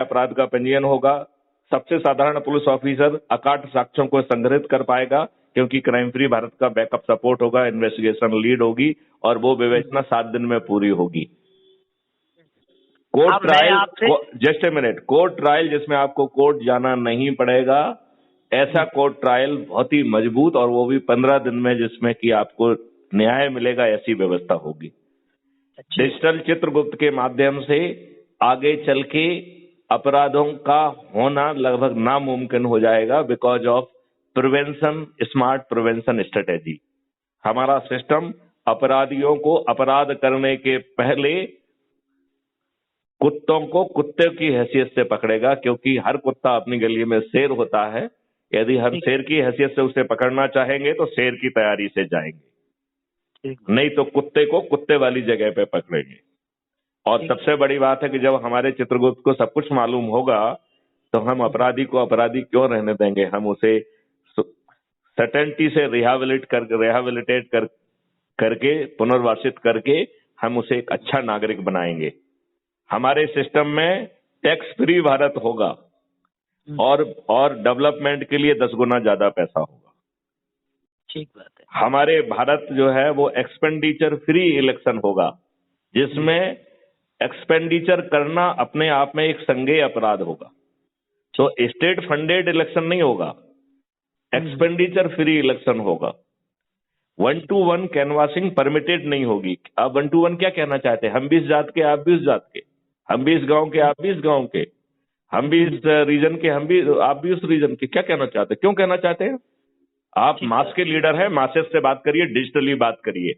अपराध का पंजीयन होगा। सबसे साधारण पुलिस ऑफिसर अकाट साक्ष्यों को संग्रहित कर पाएगा, क्योंकि क्राइम फ्री भारत का बैकअप सपोर्ट होगा, इन्वेस्टिगेशन लीड होगी और वो विवेचना 7 दिन में पूरी होगी। Court trial, just a minute, court trial जिसमें आपको कोर्ट जाना नहीं पड़ेगा, ऐसा कोर्ट ट्रायल बहुत ही मजबूत और वो भी 15 दिन में, जिसमें कि आपको न्याय मिलेगा, ऐसी व्यवस्था होगी। डिजिटल चित्रगुप्त के माध्यम से आगे चल के अपराधों का होना लगभग नामुमकिन हो जाएगा, because of prevention, smart prevention strategy. हमारा सिस्टम अपराधियों को अपराध करने के पहले कुत्तों को कुत्ते की हैसियत से पकड़ेगा, क्योंकि हर कुत्ता अपनी गली में शेर होता है। यदि हम शेर की हैसियत से उसे पकड़ना चाहेंगे तो शेर की तैयारी से जाएंगे, नहीं तो कुत्ते को कुत्ते वाली जगह पे पकड़ेंगे। और सबसे बड़ी बात है कि जब हमारे चित्रगुप्त को सब कुछ मालूम होगा तो हम अपराधी को अपराधी क्यों रहने देंगे, हम उसे सर्टेनिटी से रिहैबिलिटेट करके पुनर्वासित करके हम उसे एक अच्छा नागरिक बनाएंगे। हमारे सिस्टम में टैक्स फ्री भारत होगा और डेवलपमेंट के लिए 10 गुना ज्यादा पैसा होगा। ठीक बात है। हमारे भारत जो है वो एक्सपेंडिचर फ्री इलेक्शन होगा, जिसमें एक्सपेंडिचर करना अपने आप में एक संज्ञेय अपराध होगा। तो स्टेट फंडेड इलेक्शन नहीं होगा, एक्सपेंडिचर फ्री इलेक्शन होगा। 1-to-1 कैनवासिंग परमिटेड नहीं होगी। आप 1-to-1 क्या कहना चाहते हैं? हम भी इस जात के, आप भी उस जात के, हम भी इस गांव के, आप भी इस गांव के, हम भी इस रीजन के, आप भी उस रीजन के, क्या कहना चाहते हैं? क्यों कहना चाहते हैं? आप मास के लीडर हैं, मासेस से बात करिए, डिजिटली बात करिए,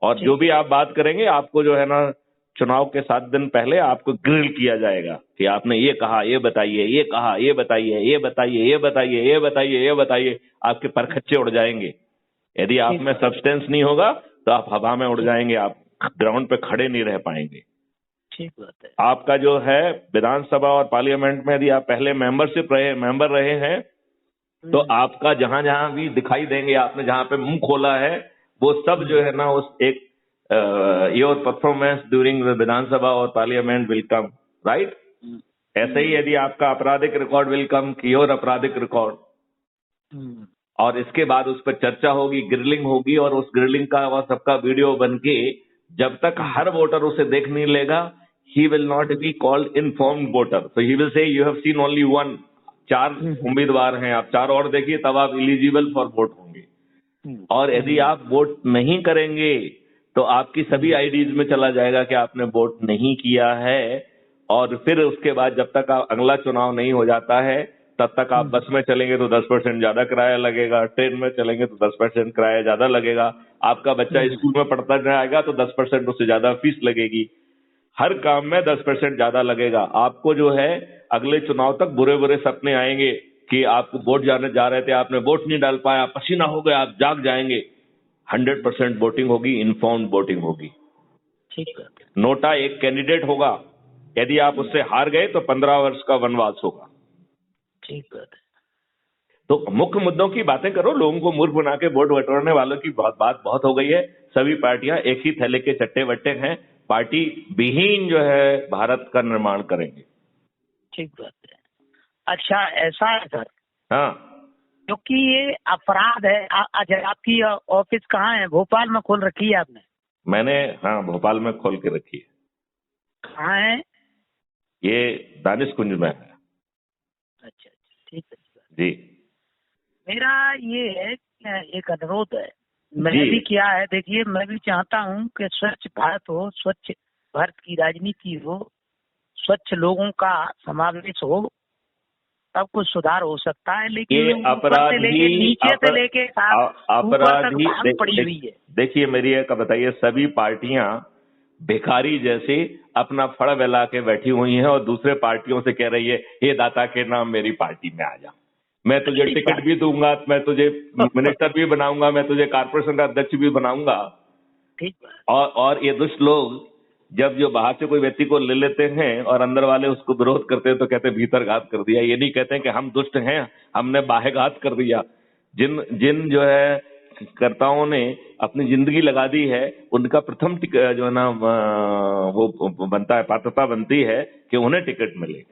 और जो भी आप बात करेंगे आपको जो है ना, चुनाव के 7 दिन पहले आपको ग्रिल किया जाएगा कि आपने ये कहा, ये बताइए, ये कहा, ये बताइए, ये बताइए, ये बताइए, ये बताइए, ये बताइए। आपके परखच्चे उड़ जाएंगे। यदि आप में सब्सटेंस नहीं होगा तो आप हवा में उड़ जाएंगे, आप ग्राउंड पे खड़े नहीं रह पाएंगे। ठीक बात है। आपका जो है विधानसभा और पार्लियामेंट में यदि आप पहले मेंबर रहे हैं तो आपका जहां जहां भी दिखाई देंगे, आपने जहां पे मुंह खोला है, वो सब जो है ना उस एक योर परफॉर्मेंस ड्यूरिंग विधानसभा और पार्लियामेंट विल कम, राइट? ऐसे ही यदि आपका आपराधिक रिकॉर्ड विल कम, योर आपराधिक रिकॉर्ड, और इसके बाद उस पर चर्चा होगी, ग्रिलिंग होगी, और उस ग्रिलिंग का और सबका वीडियो बन के जब तक हर वोटर उसे देख नहीं लेगा, he will not be called informed voter. So he will say you have seen only one. 4 उम्मीदवार हैं, आप 4 और देखिए, तब आप एलिजिबल फॉर वोट होंगे। और यदि आप वोट नहीं करेंगे तो आपकी सभी आईडीज में चला जाएगा कि आपने वोट नहीं किया है, और फिर उसके बाद जब तक अगला चुनाव नहीं हो जाता है तब तक आप बस में चलेंगे तो 10% ज्यादा किराया लगेगा, ट्रेन में चलेंगे तो 10% किराया ज्यादा लगेगा, आपका बच्चा स्कूल में पढ़ता जाएगा तो 10% उससे ज्यादा फीस लगेगी, हर काम में 10% ज्यादा लगेगा। आपको जो है अगले चुनाव तक बुरे बुरे सपने आएंगे कि आप वोट जाने जा रहे थे, आपने वोट नहीं डाल पाया, पसीना हो गया, आप जाग जाएंगे। 100% वोटिंग होगी, इन्फॉर्म्ड वोटिंग होगी। ठीक है। नोटा एक कैंडिडेट होगा, यदि आप उससे हार गए तो 15 वर्ष का वनवास होगा। ठीक है। तो मुख्य मुद्दों की बातें करो, लोगों को मूर्ख बना के वोट बटोरने वालों की बात बहुत हो गई है। सभी पार्टियां एक ही थैले के चट्टे बट्टे हैं, पार्टी विहीन जो है भारत का निर्माण करेंगे। ठीक बात है। अच्छा, ऐसा है सर? हाँ, क्योंकि ये अपराध है। आपकी ऑफिस कहाँ है? भोपाल में खोल रखी है आपने? मैंने, हाँ, भोपाल में खोल के रखी है। कहाँ है? ये दानिश कुंज में है। अच्छा, ठीक है जी। मेरा ये है, एक अनुरोध है, मैंने भी किया है। देखिए, मैं भी चाहता हूँ कि स्वच्छ भारत हो, स्वच्छ भारत की राजनीति हो, स्वच्छ लोगों का समावेश हो, तब कुछ सुधार हो सकता है। लेकिन अपराधी से लेके नीचे से लेके अपराधी पड़ी हुई है। देखिए, मेरी एक बताइए, सभी पार्टियां भिखारी जैसे अपना फड़ फैला के बैठी हुई हैं और दूसरे पार्टियों से कह रही है, हे दाता के नाम मेरी पार्टी में आ जा, मैं तुझे टिकट भी दूंगा, मैं तुझे मिनिस्टर भी बनाऊंगा, मैं तुझे कारपोरेशन का अध्यक्ष भी बनाऊंगा। ठीक। और ये दुष्ट लोग जब जो बाहर से कोई व्यक्ति को ले लेते हैं और अंदर वाले उसको विरोध करते हैं तो कहते हैं भीतर घात कर दिया। ये नहीं कहते हैं कि हम दुष्ट हैं, हमने बाह्य घात कर दिया। जिन जो है कर्ताओं ने अपनी जिंदगी लगा दी है, उनका प्रथम जो है ना वो बनता है, पात्रता बनती है कि उन्हें टिकट मिले।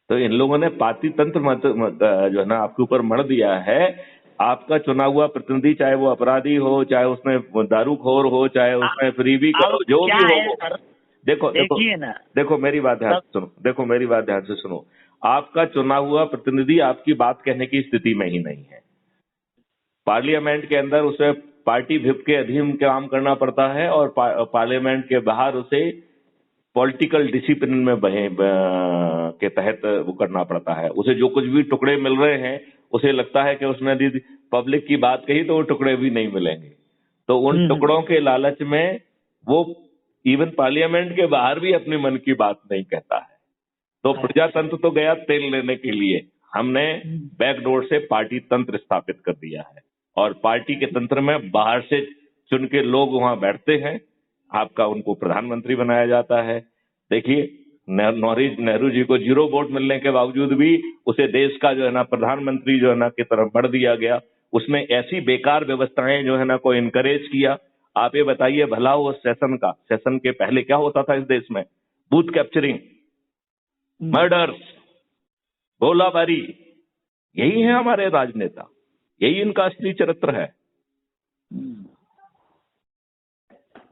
तो इन लोगों ने पार्टी तंत्र जो है ना आपके ऊपर मढ़ दिया है। आपका चुना हुआ प्रतिनिधि, चाहे वो अपराधी हो, चाहे उसमें दारूखोर हो, चाहे उसमें फ्रीबी करो, जो भी हो, देखो मेरी बात ध्यान से सुनो, देखो मेरी बात ध्यान से सुनो। आपका चुना हुआ प्रतिनिधि आपकी बात कहने की स्थिति में ही नहीं है। पार्लियामेंट के अंदर उसे पार्टी व्हिप के अधीन काम करना पड़ता है और पार्लियामेंट के बाहर उसे पॉलिटिकल डिसिप्लिन में के तहत वो करना पड़ता है। उसे जो कुछ भी टुकड़े मिल रहे हैं, उसे लगता है कि उसने यदि पब्लिक की बात कही तो वो टुकड़े भी नहीं मिलेंगे। तो उन टुकड़ों के लालच में वो इवन पार्लियामेंट के बाहर भी अपने मन की बात नहीं कहता है। तो प्रजातंत्र तो गया तेल लेने के लिए, हमने बैकडोर से पार्टी तंत्र स्थापित कर दिया है और पार्टी के तंत्र में बाहर से चुन के लोग वहां बैठते हैं। आपका उनको प्रधानमंत्री बनाया जाता है। देखिए, नेहरू जी को 0 वोट मिलने के बावजूद भी उसे देश का जो है ना प्रधानमंत्री जो है ना की तरफ बढ़ दिया गया। उसने ऐसी बेकार व्यवस्थाएं जो है ना को इनकरेज किया। आप ये बताइए, भला हो सेशन के पहले क्या होता था इस देश में? बूथ कैप्चरिंग, मर्डर्स, गोलाबारी, यही है हमारे राजनेता, यही इनका असली चरित्र है।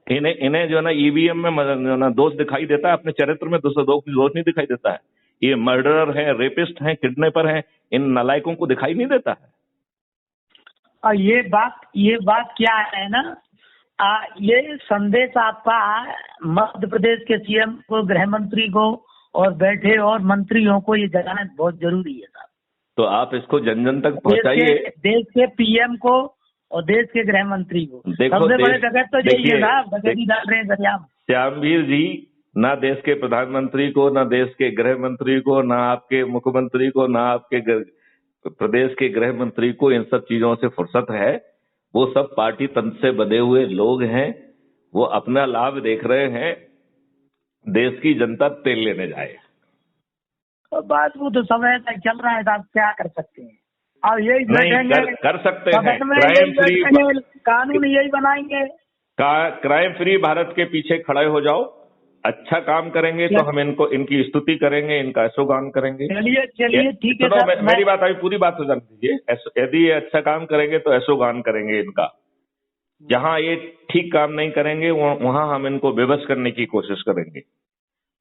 इन्हें जो है ना ईवीएम में जो ना दोष दिखाई देता है, अपने चरित्र में दोष नहीं दिखाई देता है। ये मर्डरर हैं, रेपिस्ट हैं, किडनैपर हैं, इन नालायकों को दिखाई नहीं देता है। और ये बात क्या है ना, ये संदेश आपका मध्य प्रदेश के सीएम को, गृह मंत्री को और बैठे और मंत्रियों को ये जगाना बहुत जरूरी है साहब। तो आप इसको जन जन तक पहुंचाइए, देश के पीएम को और देश के गृह मंत्री को। सबसे बड़े जगत तो यही है साहब, डकैती डाल रहे हैं दरियाम। श्यामवीर जी, ना देश के प्रधानमंत्री को, ना देश के गृह मंत्री को, ना आपके मुख्यमंत्री को, ना आपके प्रदेश के गृह मंत्री को इन सब चीजों से फुर्सत है। वो सब पार्टी तंत्र से बंधे हुए लोग हैं। वो अपना लाभ देख रहे हैं, देश की जनता तेल लेने जाए। तो बात वो तो समय तक चल रहा है साहब, क्या कर सकते हैं। और यही नहीं कर सकते हैं, क्राइम फ्री कानून यही बनाएंगे। क्राइम फ्री भारत के पीछे खड़े हो जाओ। अच्छा काम करेंगे तो हम इनकी स्तुति करेंगे, इनका ऐशोगान करेंगे। चलिए ठीक है सर, मेरी बात अभी पूरी बात हो जाने दीजिए। यदि ये अच्छा काम करेंगे तो ऐशोगान करेंगे इनका। जहां ये ठीक काम नहीं करेंगे वहां हम इनको बेबस करने की कोशिश करेंगे,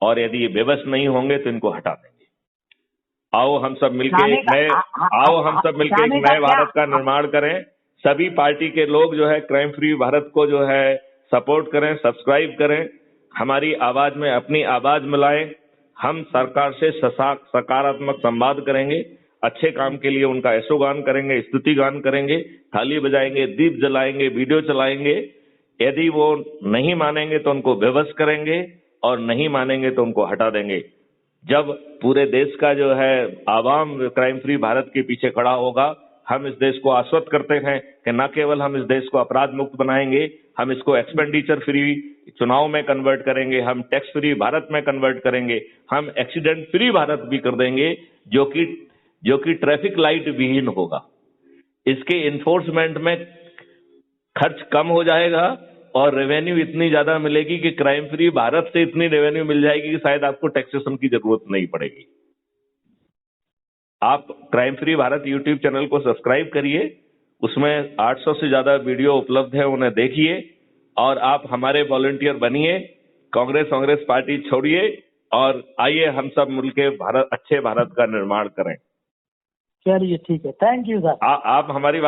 और यदि ये बेबस नहीं होंगे तो इनको हटा देंगे। आओ हम सब मिलकर एक नए भारत का निर्माण करें। सभी पार्टी के लोग जो है क्राइम फ्री भारत को जो है सपोर्ट करें, सब्सक्राइब करें, हमारी आवाज में अपनी आवाज मिलाएं। हम सरकार से सकारात्मक संवाद करेंगे, अच्छे काम के लिए उनका ऐशोगान करेंगे, स्तुति गान करेंगे, थाली बजाएंगे, दीप जलाएंगे, वीडियो चलाएंगे। यदि वो नहीं मानेंगे तो उनको बेबस करेंगे, और नहीं मानेंगे तो उनको हटा देंगे। जब पूरे देश का जो है आवाम क्राइम फ्री भारत के पीछे खड़ा होगा, हम इस देश को आश्वस्त करते हैं कि न केवल हम इस देश को अपराध मुक्त बनाएंगे, हम इसको एक्सपेंडिचर फ्री चुनाव में कन्वर्ट करेंगे, हम टैक्स फ्री भारत में कन्वर्ट करेंगे, हम एक्सीडेंट फ्री भारत भी कर देंगे, जो कि ट्रैफिक लाइट विहीन होगा। इसके इन्फोर्समेंट में खर्च कम हो जाएगा और रेवेन्यू इतनी ज्यादा मिलेगी कि क्राइम फ्री भारत से इतनी रेवेन्यू मिल जाएगी कि शायद आपको टैक्सेशन की जरूरत नहीं पड़ेगी। आप crime free Bharat YouTube channel को सब्सक्राइब करिए, उसमें 800 से ज्यादा वीडियो उपलब्ध है, उन्हें देखिए और आप हमारे वॉलंटियर बनिए। कांग्रेस पार्टी छोड़िए और आइए हम सब मिलकर अच्छे भारत का निर्माण करें। चलिए ठीक है, थैंक यू सर। आप हमारी